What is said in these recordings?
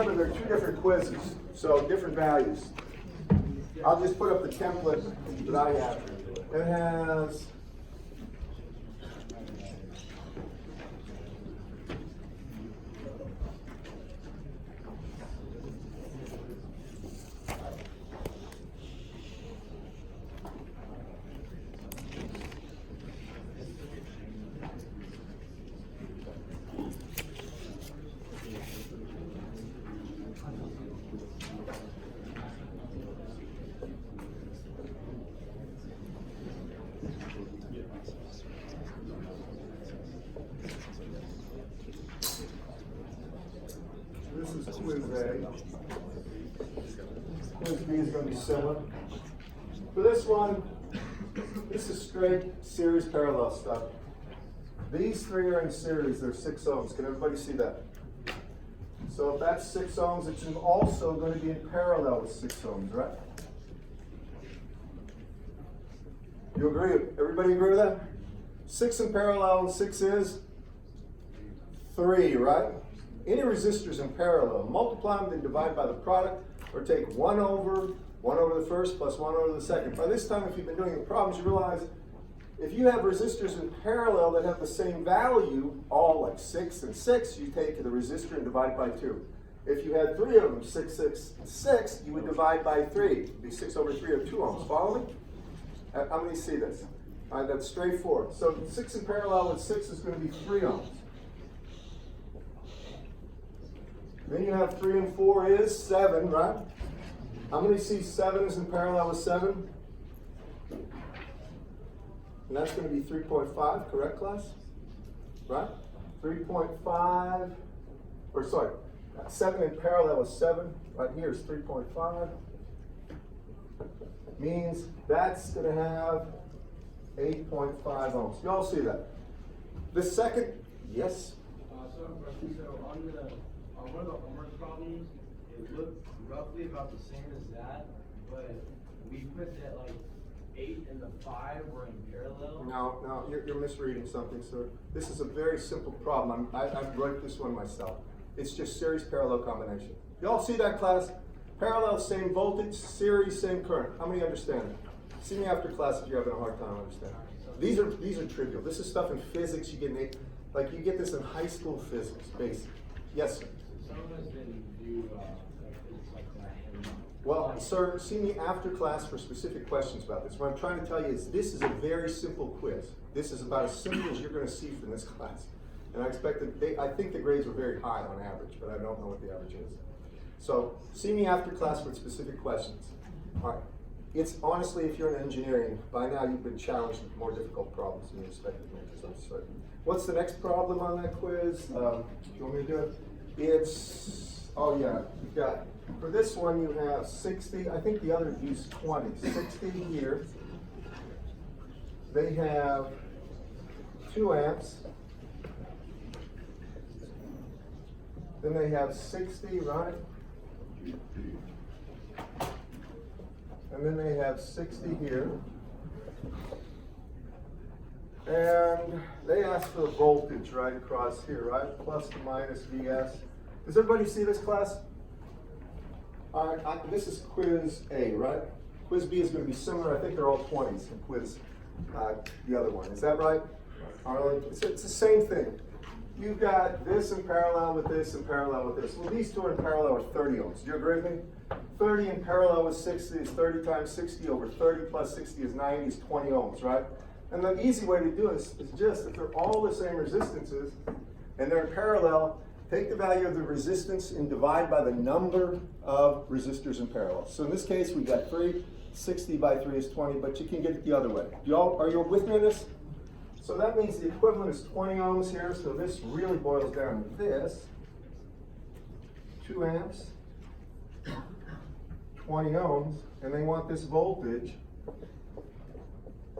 remember there are two different quizzes, so different values. I'll just put up the template that I have. It has quiz A. Quiz B is going to be similar. For this one, this is straight series parallel stuff. These three are in series, they're 6 ohms. Can everybody see that? So if that's 6 ohms, it's also going to be in parallel with 6 ohms, right? You agree? Everybody agree with that? 6 in parallel and 6 is 3, right? Any resistors in parallel, multiply them, then divide by the product, or take 1 over the first plus 1 over the second. By this time, if you've been doing the problems, you realize if you have resistors in parallel that have the same value, all like 6 and 6, you take the resistor and divide by 2. If you had 3 of them, 6, 6, and 6, you would divide by 3. It'd be 6 over 3 or 2 ohms. Follow me? How many see this? All right, that's straightforward. So 6 in parallel with 6 is going to be 3 ohms. Then you have 3 and 4 is 7, right? How many see 7 is in parallel with 7? And that's going to be 3.5, correct, class? Right? 3.5, or sorry, 7 in parallel with 7, right here is 3.5. Means that's going to have 8.5 ohms. You all see that? The second, yes? So on one of the homework problems, it looked roughly about the same as that, but we put that like 8 and the 5 were in parallel. No, you're misreading something, sir. This is a very simple problem. I wrote this one myself. It's just series parallel combination. You all see that, class? Parallel, same voltage, series, same current. How many understand it? See me after class if you're having a hard time understanding. These are trivial. This is stuff in physics you get, like you get this in high school physics, basic. Yes, sir. Some of us didn't do things like that. Well, sir, see me after class for specific questions about this. What I'm trying to tell you is this is a very simple quiz. This is about as simple as you're going to see from this class. And I expect that I think the grades were very high on average, but I don't know what the average is. So see me after class for specific questions. All right. It's honestly, if you're in engineering, by now you've been challenged with more difficult problems than you expected majors, I'm certain. What's the next problem on that quiz? Do you want me to do it? It's, oh yeah, you've got, for this one you have 60, I think the other use 20, 60 here. They have 2 amps. Then they have 60, right? And then they have 60 here. And they ask for the voltage right across here, right? Plus or minus Vs. Does everybody see this, class? All right, this is quiz A, right? Quiz B is going to be similar. I think they're all 20s in quiz the other one. Is that right? Arlen? It's the same thing. You've got this in parallel with this in parallel with this. Well, these two are in parallel with 30 ohms. Do you agree with me? 30 in parallel with 60 is 30 times 60 over 30 plus 60 is 90 is 20 ohms, right? And the easy way to do it is just, if they're all the same resistances and they're in parallel, take the value of the resistance and divide by the number of resistors in parallel. So in this case, we've got 3, 60 by 3 is 20, but you can get it the other way. Are you with me on this? So that means the equivalent is 20 ohms here, so this really boils down to this. 2 amps, 20 ohms, and they want this voltage.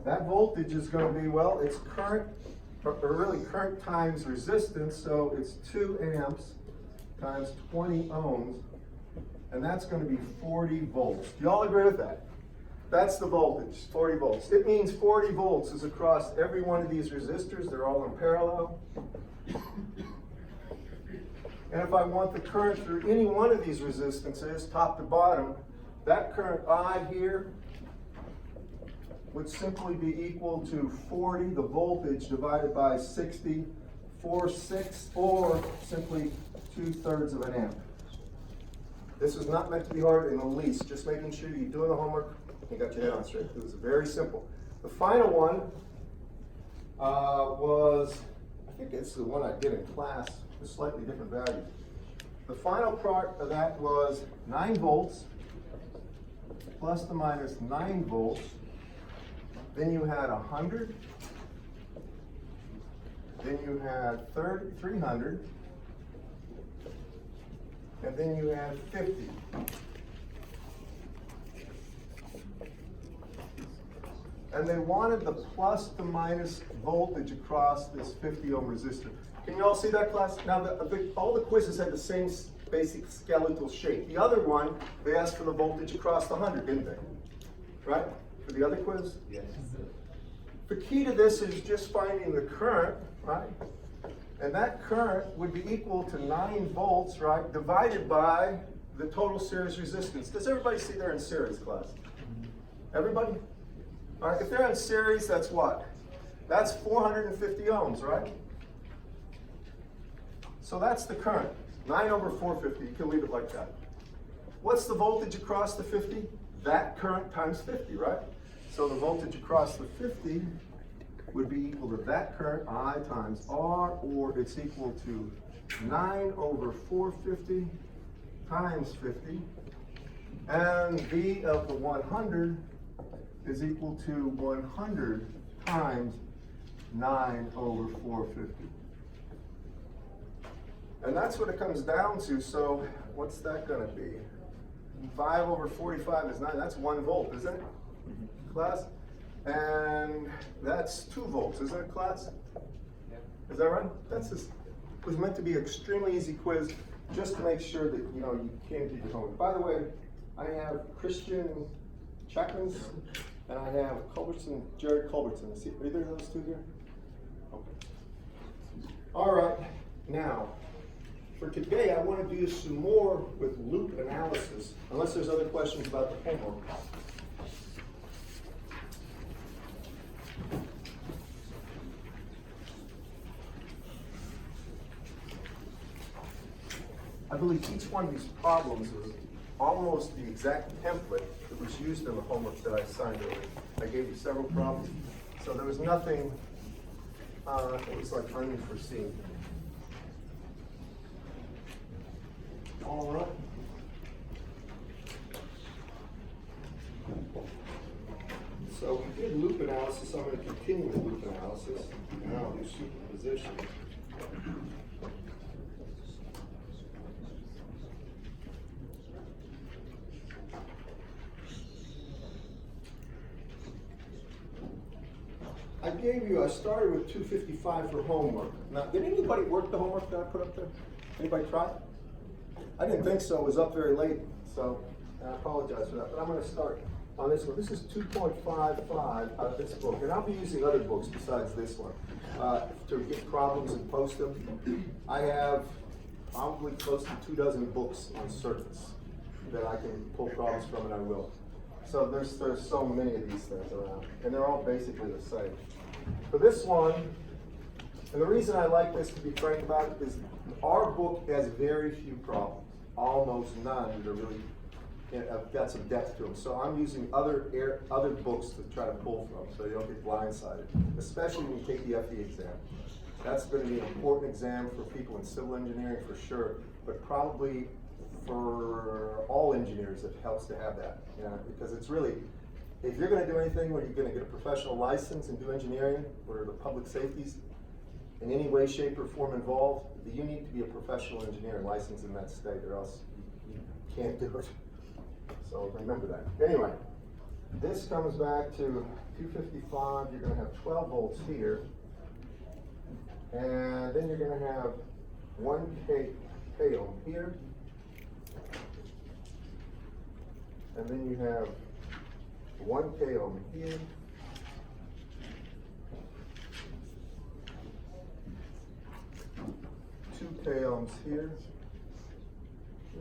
That voltage is going to be, well, it's current, or really current times resistance, so it's 2 amps times 20 ohms, and that's going to be 40 volts. Do you all agree with that? That's the voltage, 40 volts. It means 40 volts is across every one of these resistors. They're all in parallel. And if I want the current through any one of these resistances, top to bottom, that current I here would simply be equal to 40, the voltage, divided by 60, 4/6, or simply 2/3 of an amp. This is not meant to be hard in the least, just making sure you're doing the homework and got your head on straight. It was very simple. The final one was, I think it's the one I did in class, with slightly different values. The final part of that was 9 volts, plus the minus 9 volts. Then you had 100. Then you had 300. And then you had 50. And they wanted the plus to minus voltage across this 50 ohm resistor. Can you all see that, class? Now, all the quizzes had the same basic skeletal shape. The other one, they asked for the voltage across the 100, didn't they? Right? For the other quiz? Yes. The key to this is just finding the current, right? And that current would be equal to 9 volts, right, divided by the total series resistance. Does everybody see they're in series, class? Everybody? All right, if they're in series, that's what? That's 450 ohms, right? So that's the current, 9 over 450, you can leave it like that. What's the voltage across the 50? That current times 50, right? So the voltage across the 50 would be equal to that current, I times R, or it's equal to 9 over 450 times 50. And V of the 100 is equal to 100 times 9 over 450. And that's what it comes down to. So what's that going to be? 5 over 45 is 9. That's 1 volt, isn't it, class? And that's 2 volts, isn't it, class? Is that right? That's just, it was meant to be an extremely easy quiz, just to make sure that you came to your homework. By the way, I have Christian Chapman's and I have Jared Culbertson. Is either of those two here? Okay. All right. Now, for today, I want to do some more with loop analysis, unless there's other questions about the homework. I believe each one of these problems is almost the exact template that was used in the homework that I assigned earlier. I gave you several problems, so there was nothing that was like unforeseen. All right. So we did loop analysis. I'm going to continue with loop analysis. Now I'll do superposition. I started with 255 for homework. Now, did anybody work the homework that I put up there? Anybody try? I didn't think so. It was up very late, so I apologize for that. But I'm going to start on this one. This is 2.55 out of this book, and I'll be using other books besides this one to get problems and post them. I have probably close to 24 books on circuits that I can pull problems from, and I will. So there's so many of these things around, and they're all basically the same. For this one, and the reason I like this, to be frank about it, is our book has very few problems, almost none that are really got some depth to them. So I'm using other books to try to pull from, so you don't get blindsided, especially when you take the FE exam. That's going to be an important exam for people in civil engineering for sure, but probably for all engineers it helps to have that, because it's really, if you're going to do anything where you're going to get a professional license and do engineering or the public safeties in any way, shape, or form involved, you need to be a professional engineer and licensed in that state, or else you can't do it. So remember that. Anyway, this comes back to 255. You're going to have 12 volts here, and then you're going to have 1 k ohm here, and then you have 1 k ohm here, two k ohms here,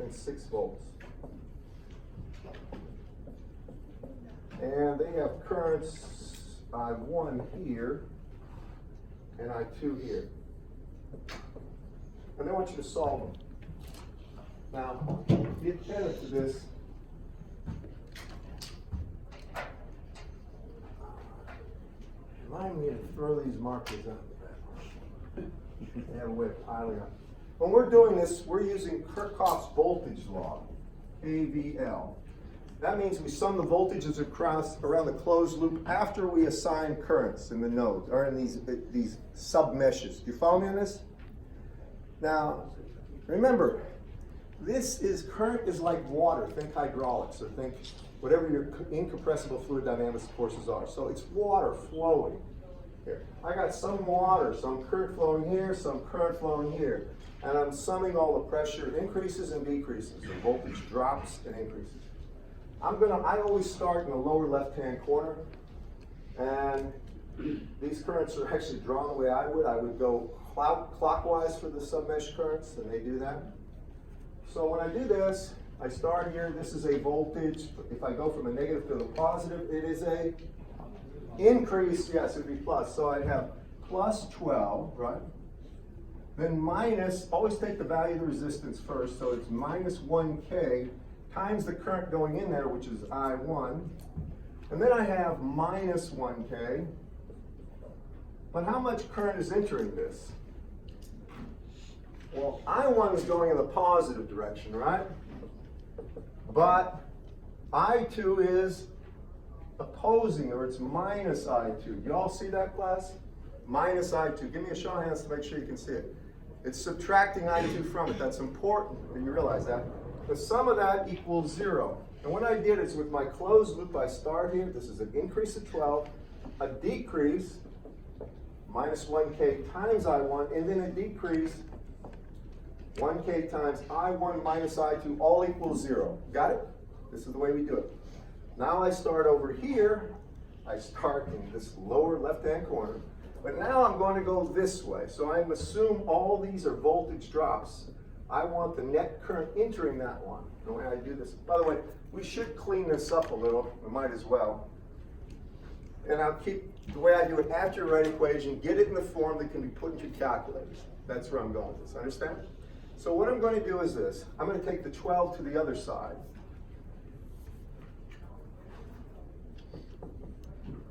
and 6 volts. And they have currents I1 here and I2 here. And I want you to solve them. Now, the antenna to this, remind me to throw these markers out the back. They have a way of piling up. When we're doing this, we're using Kirchhoff's voltage law, KVL. That means we sum the voltages across around the closed loop after we assign currents in the nodes, or in these sub-meshes. Do you follow me on this? Now, remember, current is like water. Think hydraulics, or think whatever your incompressible fluid dynamics forces are. So it's water flowing here. I got some water, some current flowing here, some current flowing here. And I'm summing all the pressure increases and decreases, the voltage drops and increases. I always start in the lower left-hand corner, and these currents are actually drawn the way I would. I would go clockwise for the submesh currents, and they do that. So when I do this, I start here. This is a voltage. If I go from a negative to the positive, it is a increase. Yes, it'd be plus. So I'd have plus 12, right? Then minus, always take the value of the resistance first. So it's minus 1K times the current going in there, which is I1. And then I have minus 1K. But how much current is entering this? Well, I1 is going in the positive direction, right? But I2 is opposing, or it's minus I2. You all see that, class? Minus I2. Give me a show of hands to make sure you can see it. It's subtracting I2 from it. That's important that you realize that. The sum of that equals 0. And what I did is with my closed loop, I start here. This is an increase of 12, a decrease, minus 1K times I1, and then a decrease, 1K times I1 minus I2, all equals 0. Got it? This is the way we do it. Now I start over here. I start in this lower left-hand corner. But now I'm going to go this way. So I assume all these are voltage drops. I want the net current entering that one. The way I do this. By the way, we should clean this up a little. We might as well. And I'll keep the way I do it. Add your right equation. Get it in the form that can be put into calculators. That's where I'm going with this. Understand? So what I'm going to do is this. I'm going to take the 12 to the other side.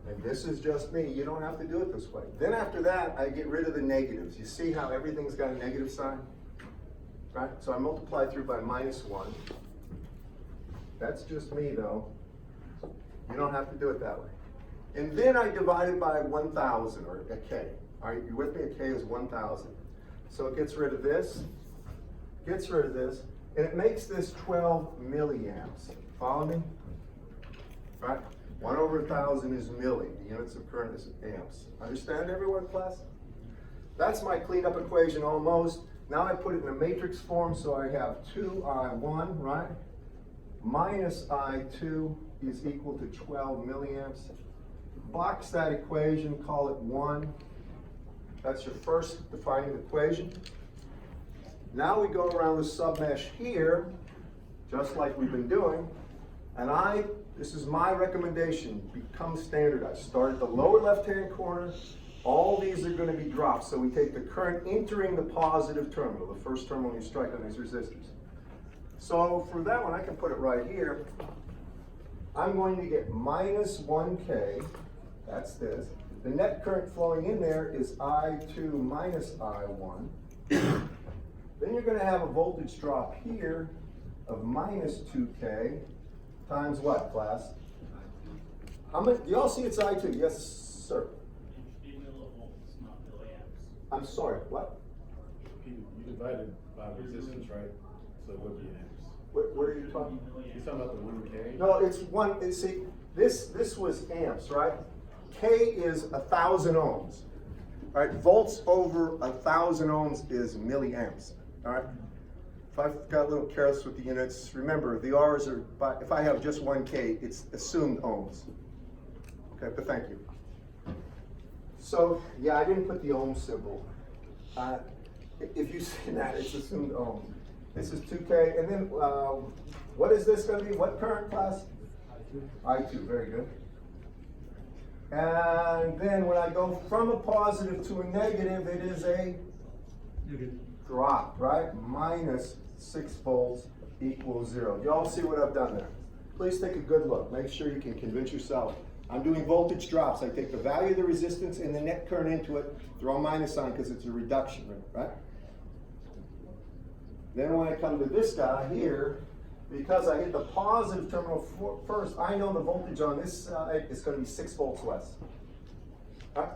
And this is just me. You don't have to do it this way. Then after that, I get rid of the negatives. You see how everything's got a negative sign? Right? So I multiply through by minus 1. That's just me, though. You don't have to do it that way. And then I divide it by 1,000, or a K. All right, you with me? A K is 1,000. So it gets rid of this, gets rid of this, and it makes this 12 milliamps. Follow me? Right? 1 over 1,000 is milli. The units of current is amps. Understand, everyone, class? That's my cleaned up equation almost. Now I put it in a matrix form, so I have 2I1, right? Minus I2 is equal to 12 milliamps. Box that equation, call it 1. That's your first defining equation. Now we go around the submesh here, just like we've been doing, and this is my recommendation, become standardized. Start at the lower left-hand corner. All these are going to be dropped, so we take the current entering the positive terminal, the first terminal you strike on these resistors. So for that one, I can put it right here. I'm going to get minus 1K, that's this. The net current flowing in there is I2 minus I1. Then you're going to have a voltage drop here of minus 2K times what, class? How much? Do you all see it's I2? Yes, sir. I'm sorry, what? You divided by resistance, right? So it would be amps. What are you talking? You're talking about the 1K? No, it's one. See, this was amps, right? K is 1,000 ohms. All right, volts over 1,000 ohms is milliamps. All right. If I've got a little careless with the units, remember the R's are. If I have just 1K, it's assumed ohms. Okay, but thank you. So yeah, I didn't put the ohm symbol. If you see that, it's assumed ohms. This is 2K, and then what is this going to be? What current, class? I2, very good. And then when I go from a positive to a negative, it is a drop, right? Minus 6 volts equals 0. You all see what I've done there? Please take a good look. Make sure you can convince yourself. I'm doing voltage drops. I take the value of the resistance and the net current into it, throw a minus sign because it's a reduction, right? Then when I come to this guy here, because I hit the positive terminal first, I know the voltage on this side is going to be 6 volts less. All right?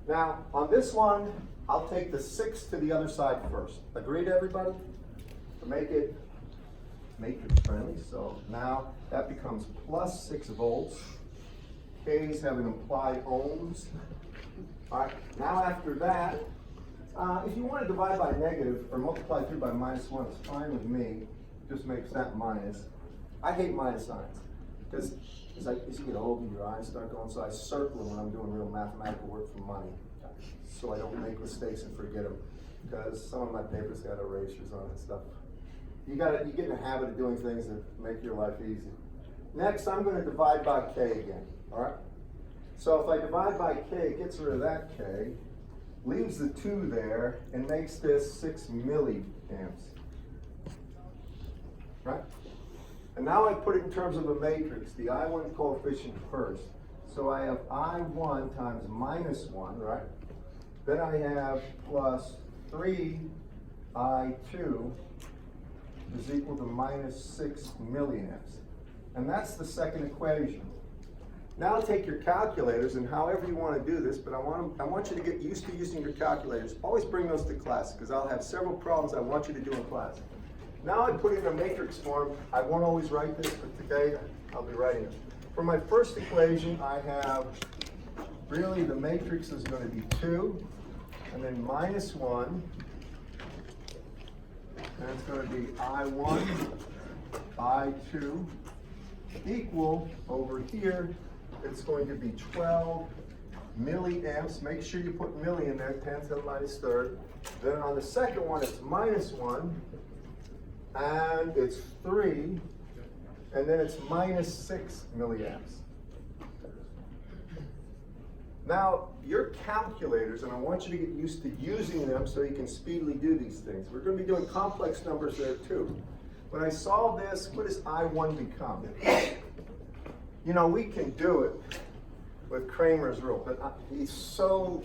Now, on this one, I'll take the 6 to the other side first. Agreed, everybody? To make it matrix friendly. So now that becomes plus 6 volts. K's have an implied ohms. All right, now after that, if you want to divide by negative or multiply through by minus 1, it's fine with me. Just makes that minus. I hate minus signs because as you get older, your eyes start going, so I circle them when I'm doing real mathematical work for money, so I don't make mistakes and forget them, because some of my papers got erasures on it and stuff. You get in the habit of doing things that make your life easy. Next, I'm going to divide by K again, all right? So if I divide by K, it gets rid of that K, leaves the 2 there, and makes this 6 milliamps. Right? And now I put it in terms of a matrix, the I1 coefficient first. So I have I1 times minus 1, right? Then I have plus 3 I2 is equal to minus 6 milliamps. And that's the second equation. Now take your calculators, and however you want to do this, but I want you to get used to using your calculators. Always bring those to class, because I'll have several problems I want you to do in class. Now I put it in a matrix form. I won't always write this, but today I'll be writing it. For my first equation, I have, really the matrix is going to be 2, and then minus 1, and it's going to be I1, I2, equal, over here, it's going to be 12 milliamps. Make sure you put milli in there, 10 to the minus third. Then on the second one, it's minus 1. And it's 3, and then it's minus 6 milliamps. Now, your calculators, and I want you to get used to using them so you can speedily do these things. We're going to be doing complex numbers there too. When I solve this, what does I1 become? You know, we can do it with Kramer's rule, but it's so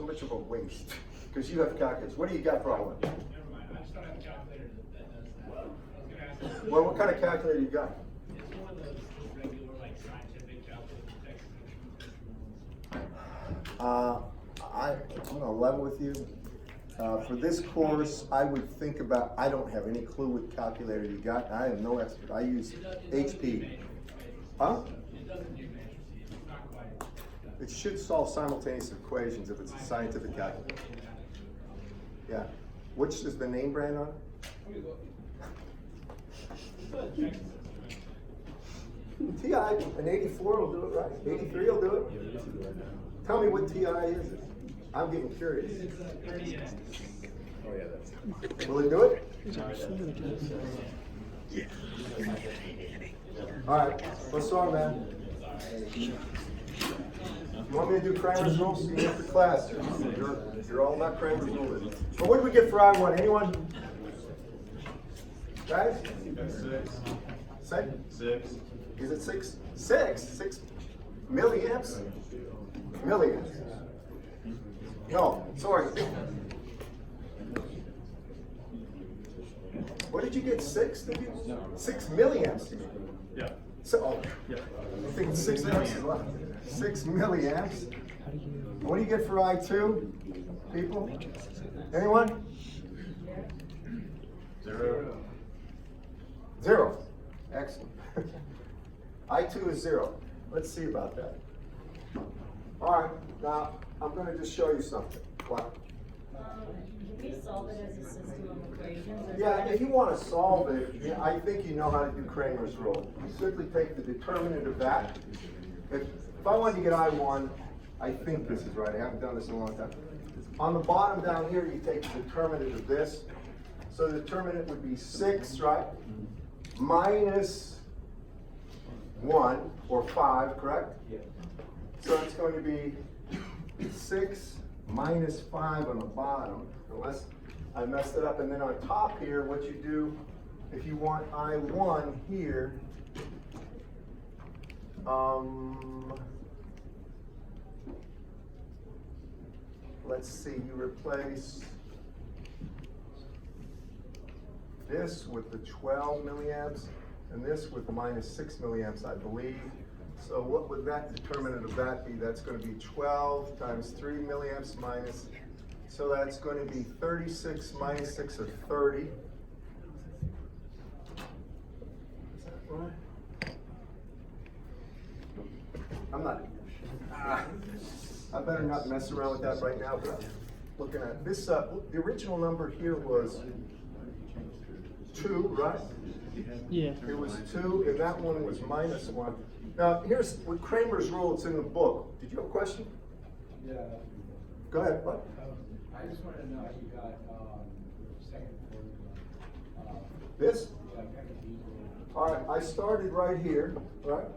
much of a waste because you have calculators. What do you got for I1? Well, what kind of calculator you got? It's one of those regular, like, scientific calculators. I'm going to level with you. For this course, I would think about, I don't have any clue what calculator you got. I am no expert. I use HP. Huh? It doesn't do matrices. It's not quite. It should solve simultaneous equations if it's a scientific calculator. Yeah. Which is the name brand on it? TI, an 84 will do it right. 83 will do it. Tell me what TI is. I'm getting curious. Oh, yeah, that's. Will it do it? All right, what's wrong, man? You want me to do Kramer's rule? See you after class. You're all about Kramer's rule. But what did we get for I1? Anyone? Guys? 6. Say? 6. Is it 6? 6 milliamps? Milliamps. No, sorry. What did you get? 6? Did you? 6 milliamps. Yeah. So, oh, Yeah. I think it's 6 amps is left. 6 milliamps. What do you get for I2? People? Anyone? 0. 0. Excellent. I2 is 0. Let's see about that. All right, now I'm going to just show you something. What? Can we solve it as a system of equations? Or Yeah, if you want to solve it, yeah, I think you know how to do Kramer's rule. You simply take the determinant of that. If I wanted to get I1, I think this is right. I haven't done this in a long time. On the bottom down here, you take the determinant of this, So the determinant would be 6, right? Minus 1 or 5, correct? Yeah. So it's going to be 6 minus 5 on the bottom, unless I messed it up. And then on top here, what you do, if you want I1 here, let's see, you replace this with the 12 milliamps and this with minus 6 milliamps, I believe. So what would that determinant of that be? That's going to be 12 times 3 milliamps minus, so that's going to be 36 minus 6 of 30. Is that right? I'm not, I better not mess around with that right now, but I'm looking at this, the original number here was 2, right? Yeah. It was 2, and that one was minus 1. Now, here's with Kramer's rule, it's in the book. Did you have a question? Yeah. Go ahead, what? I just wanted to know how you got, second formula. This? Yeah, kind of easily. All right, I started right here, right?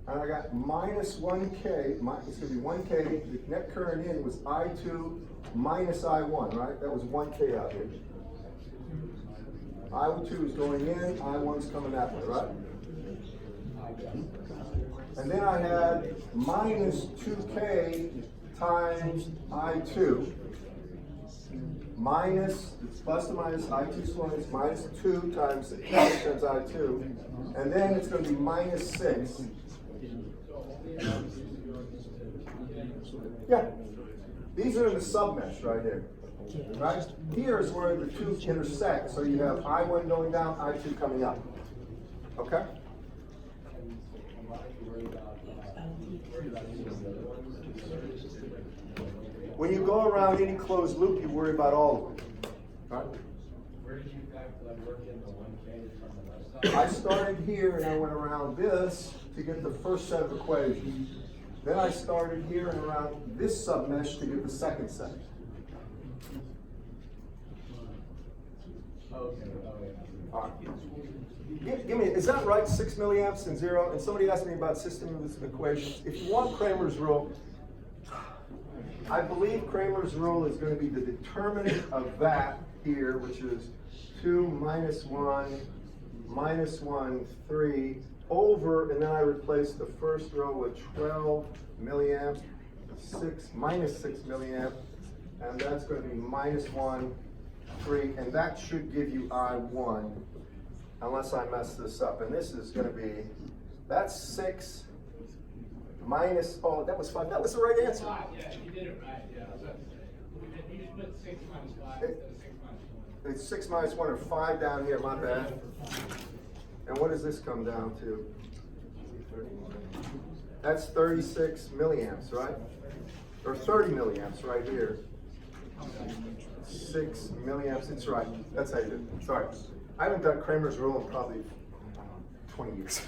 And I got minus 1K, it's gonna be 1K, the net current in was I2 minus I1, right? That was 1K out here. I2 is going in, I1's coming that way, right? And then I had minus 2K times I2, minus, it's plus or minus, I2 squared is minus 2 times I2, and then it's going to be minus 6. Yeah, these are in the submesh right here. Right? Here is where the two intersect, so you have I1 going down, I2 coming up. Okay? When you go around any closed loop, you worry about all of them. Right? Where did you work in the 1K from the left side? I started here and I went around this to get the first set of equations. Then I started here and around this submesh to get the second set. Okay, oh yeah. All right. Give me, is that right, 6 milliamps and 0? And somebody asked me about system of equations. If you want Kramer's rule, I believe Kramer's rule is going to be the determinant of that here, which is 2 minus 1, minus 1, 3, over, and then I replace the first row with 12 milliamps, 6, minus 6 milliamps, and that's going to be minus 1, 3, and that should give you I1, unless I mess this up. And this is going to be, that's 6 minus, oh, that was 5. That was the right answer. Yeah, you did it right, yeah. I was about to say. You just put 6 minus 5 instead of 6 minus 1. It's 6 minus 1 or 5 down here, my bad. And what does this come down to? That's 36 milliamps, right? Or 30 milliamps right here. 6 milliamps, it's right. That's how you do it. Sorry. I haven't done Kramer's rule in probably 20 years.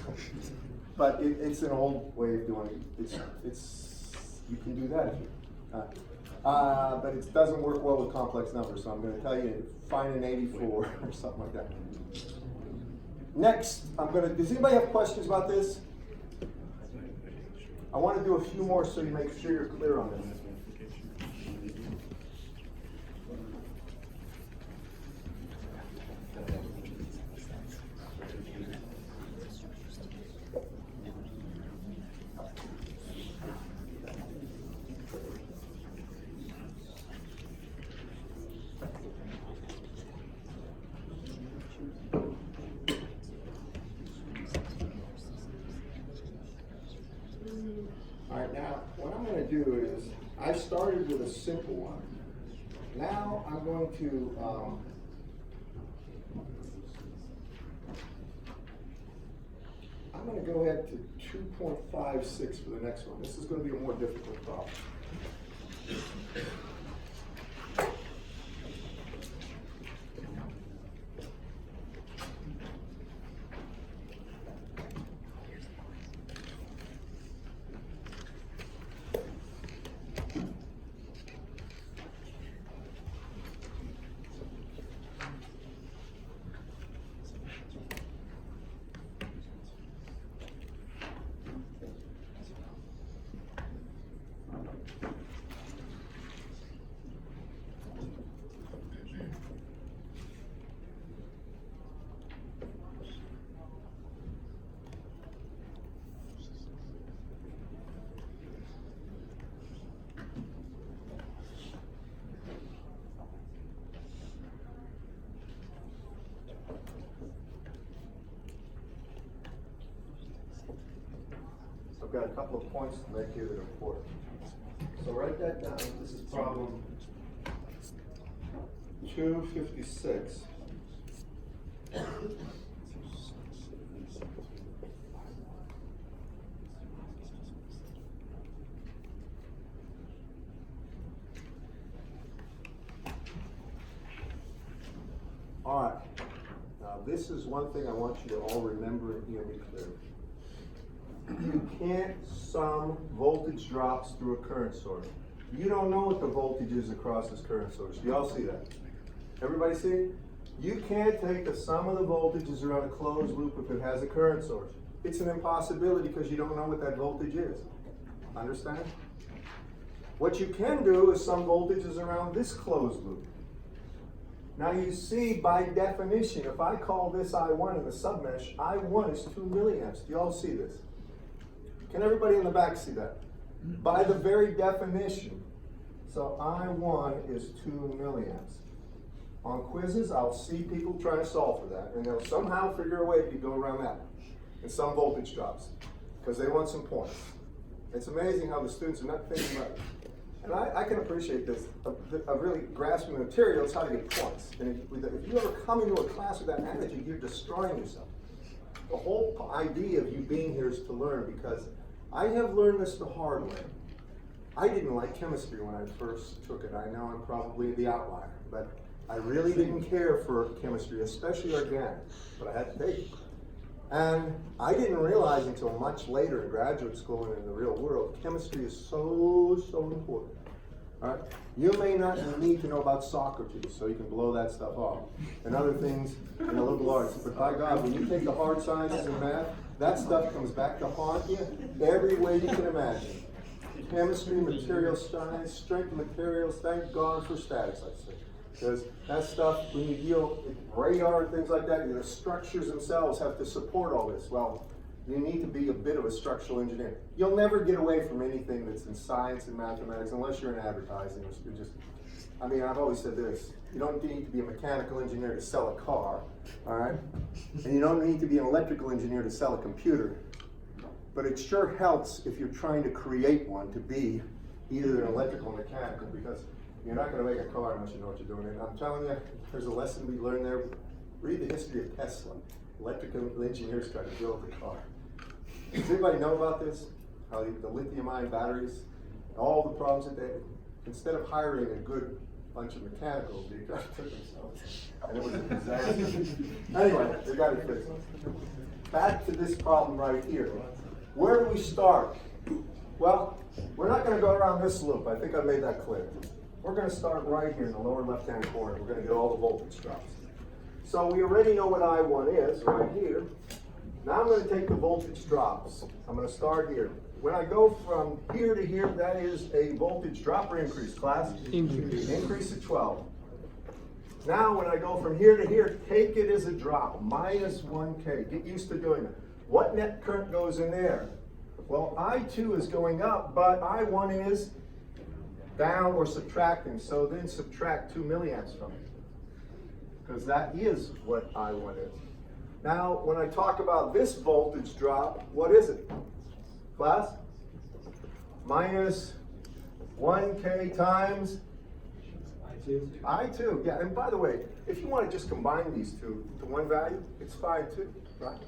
But it's an old way of doing it. It's you can do that if you, but it doesn't work well with complex numbers, so I'm going to tell you, find an 84 or something like that. Next, does anybody have questions about this? I want to do a few more so you make sure you're clear on this. All right, now what I'm going to do is, I started with a simple one. Now I'm going to, go ahead to 2.56 for the next one. This is going to be a more difficult problem. I've got a couple of points to make here that are important. So write that down. This is problem 256. All right. Now, this is one thing I want you to all remember and hear me clearly. You can't sum voltage drops through a current source. You don't know what the voltage is across this current source. Do y'all see that? Everybody see it? You can't take the sum of the voltages around a closed loop if it has a current source. It's an impossibility because you don't know what that voltage is. Understand? What you can do is sum voltages around this closed loop. Now you see, by definition, if I call this I1 in the submesh, I1 is 2 milliamps. Do you all see this? Can everybody in the back see that? By the very definition. So I1 is 2 milliamps. On quizzes, I'll see people trying to solve for that, and they'll somehow figure a way to go around that. And some voltage drops, because they want some points. It's amazing how the students are not thinking about it. And I can appreciate this, of really grasping the material is how to get points. And if you ever come into a class with that attitude, you're destroying yourself. The whole idea of you being here is to learn, because I have learned this the hard way. I didn't like chemistry when I first took it. I know I'm probably the outlier, but I really didn't care for chemistry, especially organic, but I had to take it. And I didn't realize until much later in graduate school and in the real world, chemistry is so important. All right? You may not need to know about Socrates, so you can blow that stuff off, and other things in the liberal arts. But by God, when you take the hard sciences and math, that stuff comes back to haunt you every way you can imagine. Chemistry, material science, strength of materials, thank God for statics, I say. Because that stuff, when you deal with radar and things like that, the structures themselves have to support all this. Well, you need to be a bit of a structural engineer. You'll never get away from anything that's in science and mathematics unless you're in advertising. You're just, I mean, I've always said this. You don't need to be a mechanical engineer to sell a car, all right? And you don't need to be an electrical engineer to sell a computer. But it sure helps if you're trying to create one to be either an electrical or mechanical, because you're not going to make a car unless you know what you're doing. And I'm telling you, there's a lesson we learned there. Read the history of Tesla. Electrical engineers tried to build the car. Does anybody know about this? How the lithium-ion batteries, all the problems that they, instead of hiring a good bunch of mechanicals, they tried to took themselves. And it was a disaster. Anyway, they got it fixed. Back to this problem right here. Where do we start? Well, we're not going to go around this loop. I think I made that clear. We're going to start right here in the lower left-hand corner. We're going to get all the voltage drops. So we already know what I1 is right here. Now I'm going to take the voltage drops. I'm going to start here. When I go from here to here, that is a voltage drop or increase, class? Increase. Increase of 12. Now when I go from here to here, take it as a drop, minus 1K. Get used to doing it. What net current goes in there? Well, I2 is going up, but I1 is down or subtracting, so then subtract 2 milliamps from it, because that is what I1 is. Now, when I talk about this voltage drop, what is it? Class? Minus 1K times I2. Yeah, and by the way, if you want to just combine these two to one value, it's fine too, right?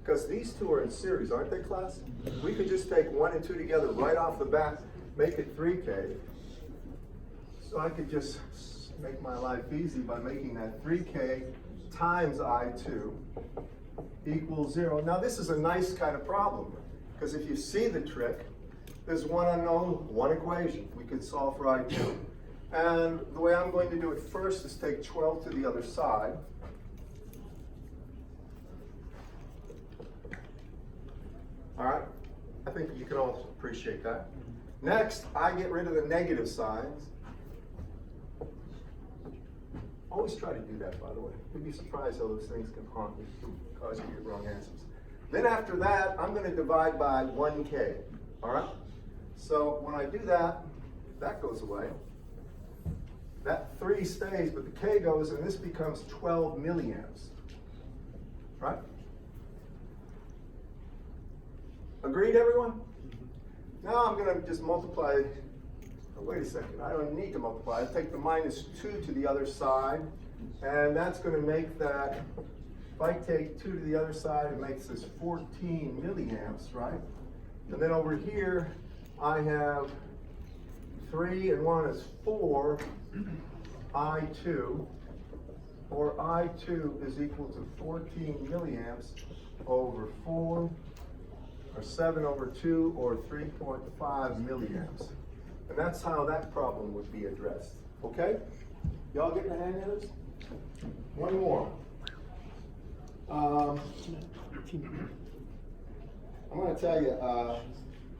Because these two are in series, aren't they, class? We could just take 1 and 2 together right off the bat, make it 3K. So I could just make my life easy by making that 3K times I2 equals 0. Now this is a nice kind of problem, because if you see the trick, there's one unknown, one equation. We could solve for I2. And the way I'm going to do it first is take 12 to the other side. All right, I think you can all appreciate that. Next, I get rid of the negative signs. Always try to do that, by the way. You'd be surprised how those things can haunt you, cause you to get wrong answers. Then after that, I'm going to divide by 1K, all right? So when I do that, that goes away. That 3 stays, but the K goes, and this becomes 12 milliamps, right? Agreed, everyone? Now I'm gonna just multiply, oh, wait a second, I don't need to multiply. I take the -2 to the other side, and that's gonna make that, if I take 2 to the other side, it makes this 14 milliamps, right? And then over here, I have 3 and 1 is 4 I2, or I2 is equal to 14 milliamps over 4, or 7 over 2, or 3.5 milliamps. And that's how that problem would be addressed, okay? Y'all getting the hang of this? One more. I'm gonna tell you,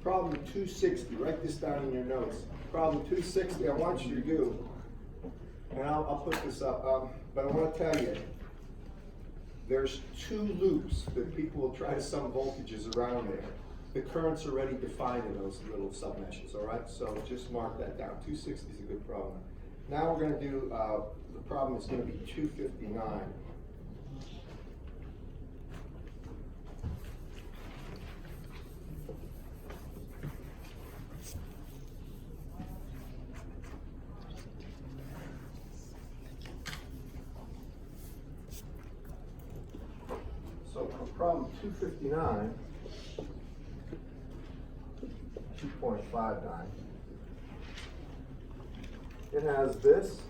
problem 260, write this down in your notes. Problem 260, I want you to do, and I'll put this up, but I wanna tell you, there's 2 loops that people will try to sum voltages around there. The current's already defined in those little submeshes, all right? So just mark that down. 260 is a good problem. Now we're gonna do, the problem is gonna be 259. So for problem 259, 2.59, it has this.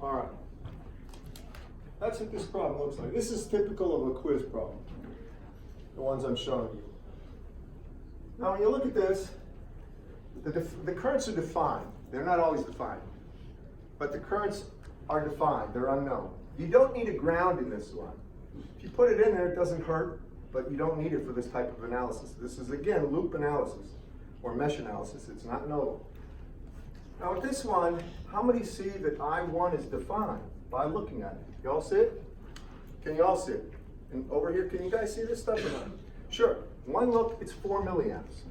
All right. That's what this problem looks like. This is typical of a quiz problem, the ones I'm showing you. Now, when you look at this, the currents are defined. They're not always defined, but the currents are defined. They're unknown. You don't need a ground in this one. If you put it in there, it doesn't hurt, but you don't need it for this type of analysis. This is, again, loop analysis or mesh analysis. It's not nodal. Now with this one, how many see that I1 is defined by looking at it? Y'all see it? Can you all see it? And over here, can you guys see this stuff or not? Sure. One look, it's 4 milliamps.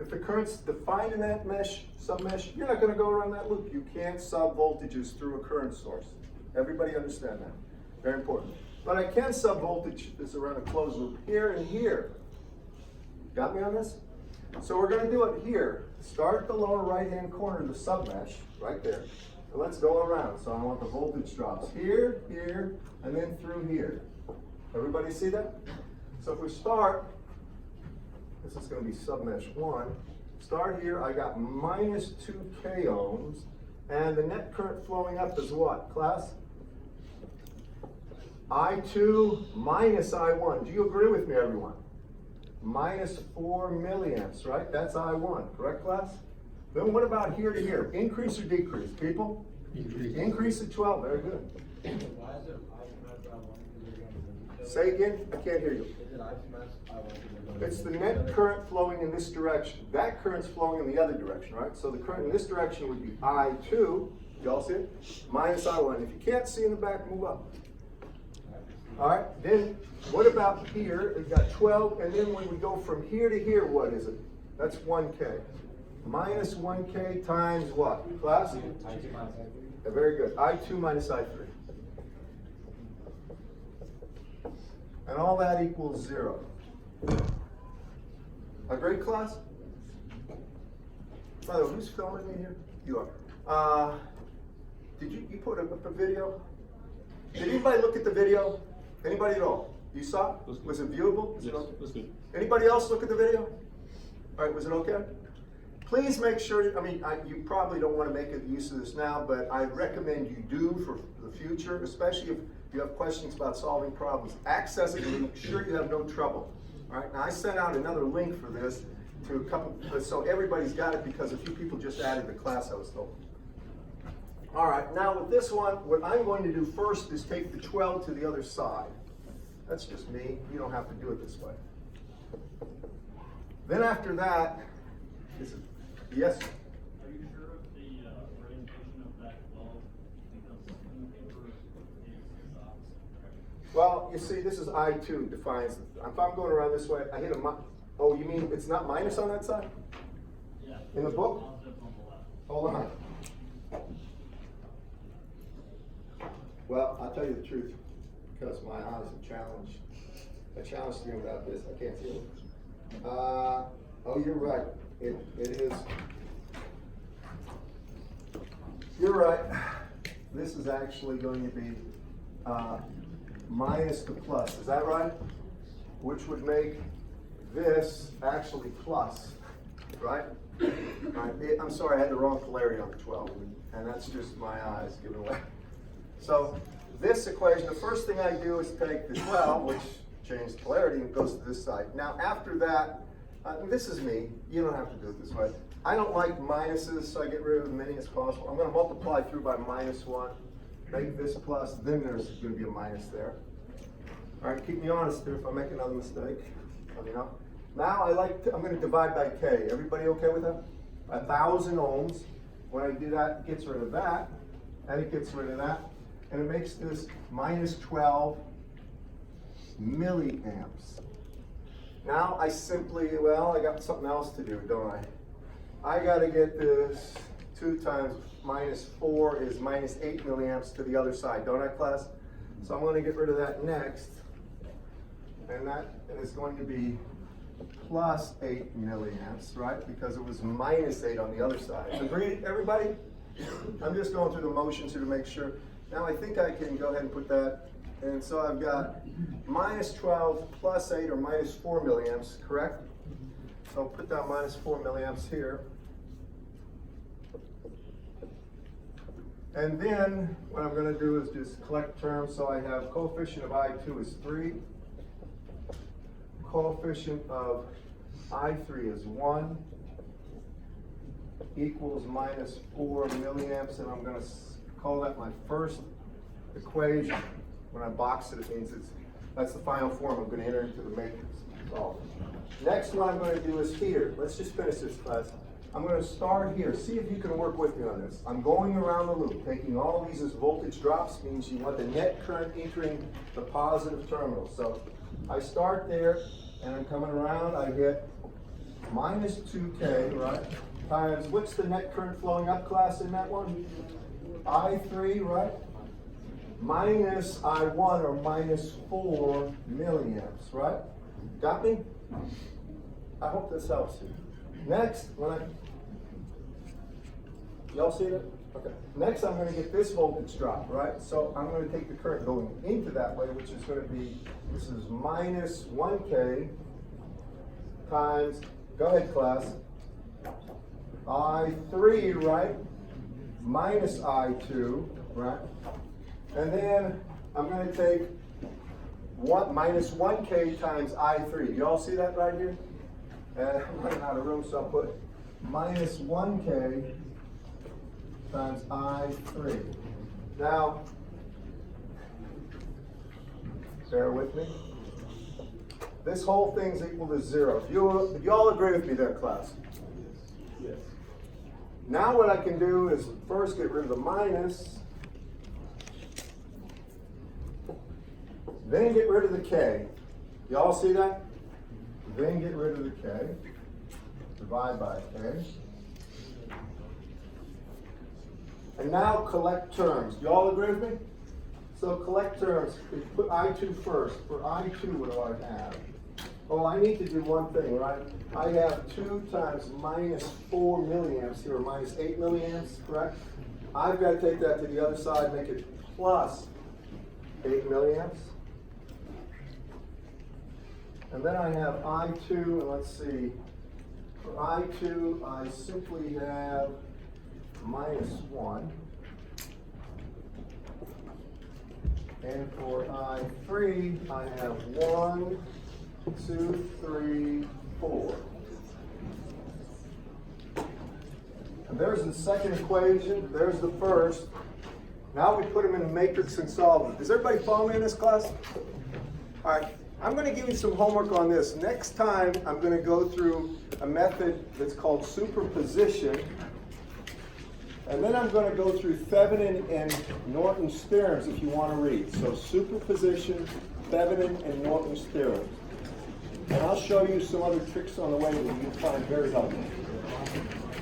If the current's defined in that mesh, submesh, you're not going to go around that loop. You can't sub voltages through a current source. Everybody understand that? Very important. But I can sub voltage this around a closed loop here and here. Got me on this? So we're going to do it here. Start at the lower right-hand corner of the submesh, right there. And let's go around. So I want the voltage drops here, here, and then through here. Everybody see that? So if we start, this is going to be submesh 1. Start here, I got minus 2 k ohms, and the net current flowing up is what, class? I2 minus I1. Do you agree with me, everyone? Minus 4 milliamps, right? That's I1, correct, class? Then what about here to here? Increase or decrease, people? Increase. Increase at 12, very good. Why is it I2 I1? Say again, I can't hear you. Is it I2 I1? It's the net current flowing in this direction. That current's flowing in the other direction, right? So the current in this direction would be I2, y'all see it? Minus I1. If you can't see in the back, move up. All right, then what about here? We've got 12, and then when we go from here to here, what is it? That's 1K. Minus 1K times what? Class? I2 minus I3. Yeah, very good. I2 minus I3. And all that equals 0. Agree, class? By the way, who's filming me here? You are. Did you put up a video? Did anybody look at the video? Anybody at all? You saw? Looks good. Was it viewable? Is it Yes, okay? that's good. Anybody else look at the video? All right, was it okay? Please make sure, I mean, you probably don't want to make use of this now, but I recommend you do for the future, especially if you have questions about solving problems. Access it and make sure you have no trouble. All right, now I sent out another link for this to a couple, so everybody's got it because a few people just added the class, I was told. All right, now with this one, what I'm going to do first is take the 12 to the other side. That's just me, you don't have to do it this way. Then after that, yes? Are you sure of the orientation of that ball? Because in the paper it stops. Well, you see, this is I2 defines, if I'm going around this way, I hit a, oh, you mean it's not minus on that side? Yeah. In the book? Positive on the left. Hold on. Well, I'll tell you the truth, because my eyes are challenged. I challenged you about this, I can't see it. Oh, you're right, it is. You're right, this is actually going to be minus the plus, is that right? Which would make this actually plus, right? Right. I'm sorry, I had the wrong polarity on the 12, and that's just my eyes giving away. So this equation, the first thing I do is take the 12, which changed polarity, and goes to this side. Now after that, this is me, you don't have to do it this way. I don't like minuses, so I get rid of as many as possible. I'm going to multiply through by -1, make this plus, then there's going to be a minus there. All right, keep me honest here if I make another mistake, let me know. Now I'm going to divide by K. Everybody okay with that? 1,000 ohms. When I do that, it gets rid of that, and it gets rid of that, and it makes this -12 milliamps. Now I simply, well, I got something else to do, don't I? I got to get this 2 times -4 is -8 milliamps to the other side, don't I, class? So I'm going to get rid of that next, and that is going to be +8 milliamps, right? Because it was -8 on the other side. Agreed, everybody? I'm just going through the motions here to make sure. Now I think I can go ahead and put that, and so I've got -12 +8 or -4 milliamps, correct? So I'll put down -4 milliamps here. And then what I'm going to do is just collect terms. So I have coefficient of I2 is 3. Coefficient of I3 is 1. Equals -4 milliamps. And I'm going to call that my first equation. When I box it, it means that's the final form I'm going to enter into the matrix. So, next one I'm going to do is here. Let's just finish this class. I'm going to start here. See if you can work with me on this. I'm going around the loop. Taking all these as voltage drops means you want the net current entering the positive terminal. So I start there and I'm coming around. I get -2K, right? Times, what's the net current flowing up, class, in that one? I3, right? Minus I1 or -4 milliamps, right? Got me? I hope this helps you. Next, y'all see that? Okay. Next, I'm going to get this voltage drop, right? So I'm going to take the current going into that way, which is going to be, this is -1K times, go ahead, class, I3, right? Minus I2, right? And then I'm going to take -1K times I3. You all see that right here? And I'm running out of room, so I'll put -1K times I3. Now, bear with me. This whole thing's equal to 0. Do you all agree with me there, class? Yes. Now what I can do is first get rid of the minus, then get rid of the K. You all see that? Then get rid of the K. Divide by K. And now collect terms. Do you all agree with me? So collect terms. Put I2 first. For I2, what do I have? Oh, I need to do one thing, right? I have 2 times -4 milliamps here, or -8 milliamps, correct? I've got to take that to the other side, make it +8 milliamps. And then I have I2, and let's see. For I2, I simply have -1. And for I3, I have 1, 2, 3, 4. And there's the second equation, there's the first. Now we put them in a matrix and solve them. Does everybody follow me in this class? All right, I'm going to give you some homework on this. Next time, I'm going to go through a method that's called superposition. And then I'm going to go through Thevenin and Norton's theorems if you want to read. So superposition, Thevenin and Norton's theorems. And I'll show you some other tricks on the way that you can find very helpful.